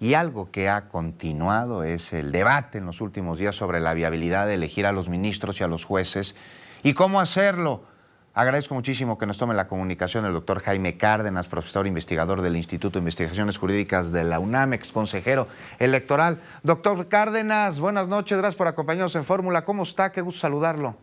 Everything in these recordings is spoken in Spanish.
Y algo que ha continuado es el debate en los últimos días sobre la viabilidad de elegir a los ministros y a los jueces y cómo hacerlo. Agradezco muchísimo que nos tome la comunicación el doctor Jaime Cárdenas, profesor investigador del Instituto de Investigaciones Jurídicas de la UNAM, ex consejero electoral. Doctor Cárdenas, buenas noches, gracias por acompañarnos en Fórmula. ¿Cómo está? Qué gusto saludarlo.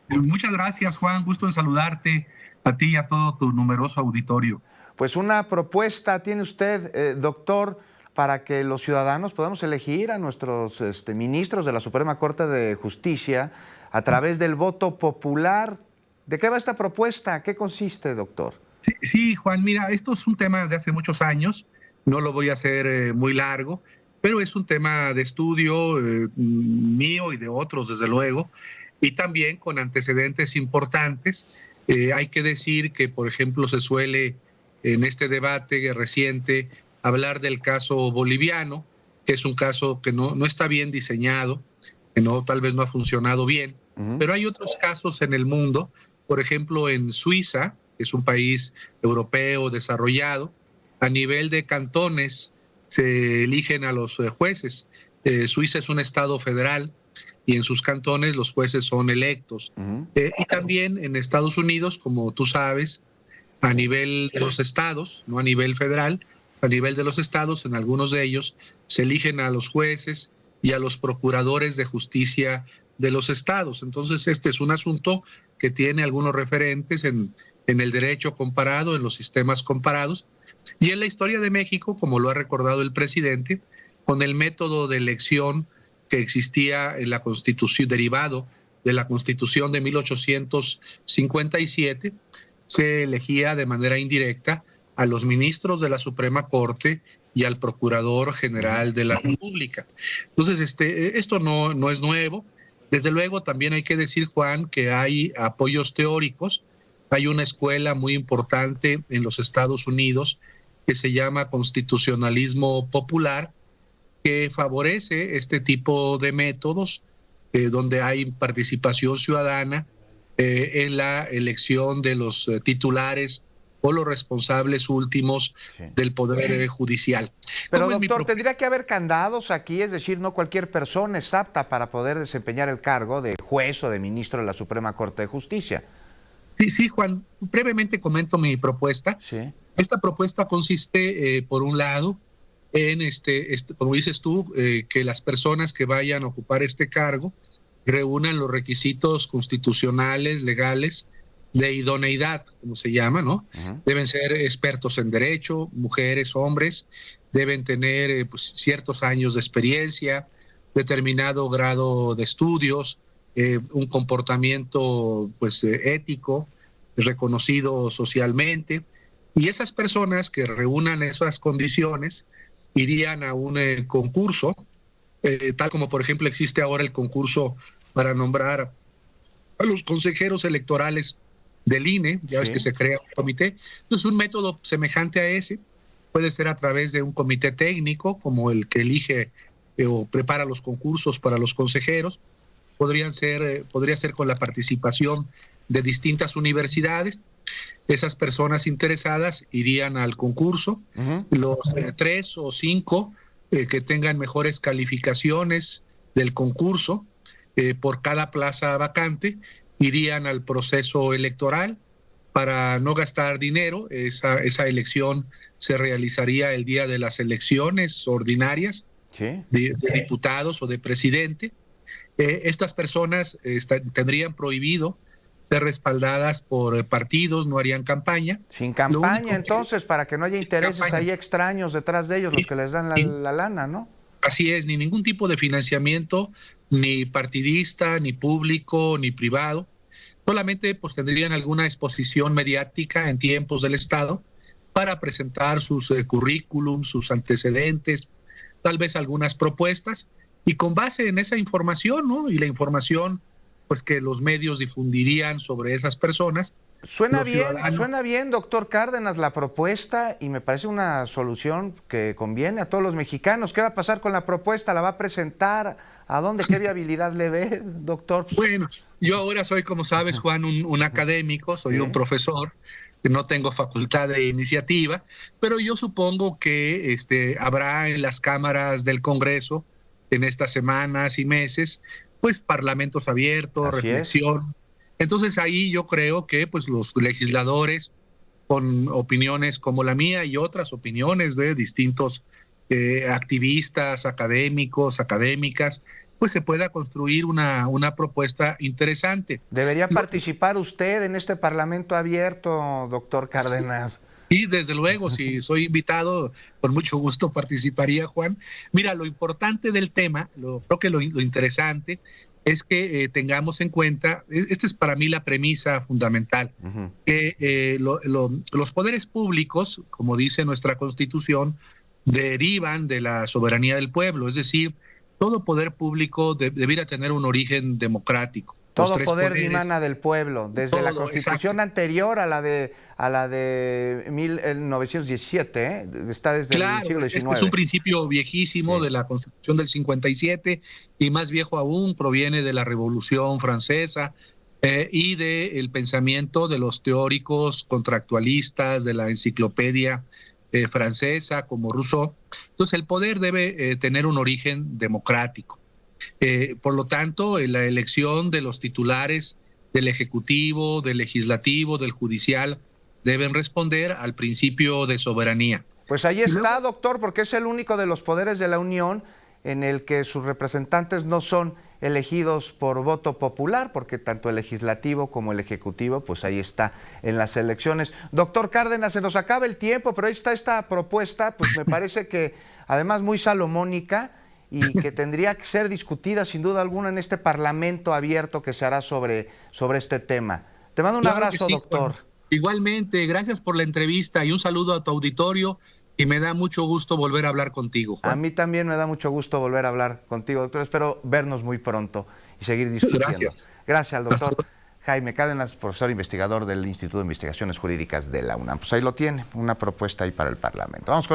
Muchas gracias, Juan. Gusto en saludarte a ti y a todo tu numeroso auditorio. Pues una propuesta tiene usted, doctor, para que los ciudadanos podamos elegir a nuestros ministros de la Suprema Corte de Justicia a través del voto popular. ¿De qué va esta propuesta? ¿Qué consiste, doctor? Sí, Juan, mira, esto es un tema de hace muchos años, no lo voy a hacer muy largo, pero es un tema de estudio mío y de otros, desde luego, y también con antecedentes importantes. Hay que decir que, por ejemplo, se suele en este debate reciente hablar del caso boliviano, que es un caso que no está bien diseñado, que tal vez no ha funcionado bien, pero hay otros casos en el mundo, por ejemplo en Suiza, que es un país europeo desarrollado, a nivel de cantones se eligen a los jueces. Suiza es un estado federal y en sus cantones los jueces son electos. Y también en Estados Unidos, como tú sabes, a nivel de los estados, no a nivel federal, a nivel de los estados, en algunos de ellos se eligen a los jueces y a los procuradores de justicia de los estados. Entonces, este es un asunto que tiene algunos referentes en el derecho comparado, en los sistemas comparados, y en la historia de México, como lo ha recordado el presidente, con el método de elección que existía en la Constitución, derivado de la Constitución de 1857, se elegía de manera indirecta a los ministros de la Suprema Corte y al Procurador General de la República. Entonces, esto no es nuevo. Desde luego, también hay que decir, Juan, que hay apoyos teóricos. Hay una escuela muy importante en los Estados Unidos que se llama constitucionalismo popular, que favorece este tipo de métodos donde hay participación ciudadana en la elección de los titulares o los responsables últimos del Poder Judicial. Pero, doctor, ¿tendría que haber candados aquí? Es decir, no cualquier persona es apta para poder desempeñar el cargo de juez o de ministro de la Suprema Corte de Justicia. Sí, Juan, brevemente comento mi propuesta. Sí. Esta propuesta consiste, por un lado, en, como dices tú, que las personas que vayan a ocupar este cargo reúnan los requisitos constitucionales, legales, de idoneidad, como se llama, ¿no? Deben ser expertos en derecho, mujeres, hombres, deben tener ciertos años de experiencia, determinado grado de estudios, un comportamiento ético, reconocido socialmente, y esas personas que reúnan esas condiciones irían a un concurso, tal como por ejemplo existe ahora el concurso para nombrar a los consejeros electorales del INE, ya ves que se crea un comité. Entonces, un método semejante a ese puede ser a través de un comité técnico, como el que elige o prepara los concursos para los consejeros. Podría ser con la participación de distintas universidades. Esas personas interesadas irían al concurso. Los 3 o 5 que tengan mejores calificaciones del concurso por cada plaza vacante irían al proceso electoral. Para no gastar dinero, esa elección se realizaría el día de las elecciones ordinarias de diputados o de presidente. Estas personas tendrían prohibido ser respaldadas por partidos, no harían campaña. Sin campaña, entonces, para que no haya intereses ahí extraños detrás de ellos, los que les dan la lana, ¿no? Así es, ni ningún tipo de financiamiento, ni partidista, ni público, ni privado. Solamente tendrían alguna exposición mediática en tiempos del Estado para presentar sus currículums, sus antecedentes, tal vez algunas propuestas, y con base en esa información, ¿no? Y la información que los medios difundirían sobre esas personas. Suena bien, doctor Cárdenas, la propuesta, y me parece una solución que conviene a todos los mexicanos. ¿Qué va a pasar con la propuesta? ¿La va a presentar? ¿A dónde? ¿Qué viabilidad le ve, doctor? Bueno, yo ahora soy, como sabes, Juan, un académico, soy un profesor, no tengo facultad de iniciativa, pero yo supongo que habrá en las cámaras del Congreso en estas semanas y meses, pues parlamentos abiertos, Así reflexión. Entonces ahí yo creo que pues los legisladores con opiniones como la mía y otras opiniones de distintos activistas, académicos, académicas, pues se pueda construir una propuesta interesante. ¿Debería participar usted en este Parlamento abierto, doctor Cárdenas? Y desde luego, si soy invitado, con mucho gusto participaría, Juan. Mira, lo importante del tema, creo que lo interesante es que tengamos en cuenta, esta es para mí la premisa fundamental, que los poderes públicos, como dice nuestra Constitución, derivan de la soberanía del pueblo, es decir, todo poder público debiera tener un origen democrático. Todo poder dimana del pueblo, desde todo, la Constitución anterior a la de 1917, está desde el siglo XIX. Este es un principio viejísimo de la Constitución del 57 y más viejo aún proviene de la Revolución Francesa y del pensamiento de los teóricos contractualistas de la enciclopedia francesa como Rousseau. Entonces el poder debe tener un origen democrático. Por lo tanto, la elección de los titulares del Ejecutivo, del Legislativo, del Judicial, deben responder al principio de soberanía. Pues ahí está, doctor, porque es el único de los poderes de la Unión en el que sus representantes no son elegidos por voto popular, porque tanto el Legislativo como el Ejecutivo, pues ahí está en las elecciones. Doctor Cárdenas, se nos acaba el tiempo, pero ahí está esta propuesta, pues me parece que además muy salomónica, y que tendría que ser discutida sin duda alguna en este Parlamento abierto que se hará sobre este tema. Te mando un abrazo, doctor. Juan. Igualmente, gracias por la entrevista y un saludo a tu auditorio y me da mucho gusto volver a hablar contigo, Juan. A mí también me da mucho gusto volver a hablar contigo, doctor. Espero vernos muy pronto y seguir discutiendo. Gracias. Gracias al doctor Jaime Cárdenas, profesor investigador del Instituto de Investigaciones Jurídicas de la UNAM. Pues ahí lo tiene, una propuesta ahí para el Parlamento. Vamos con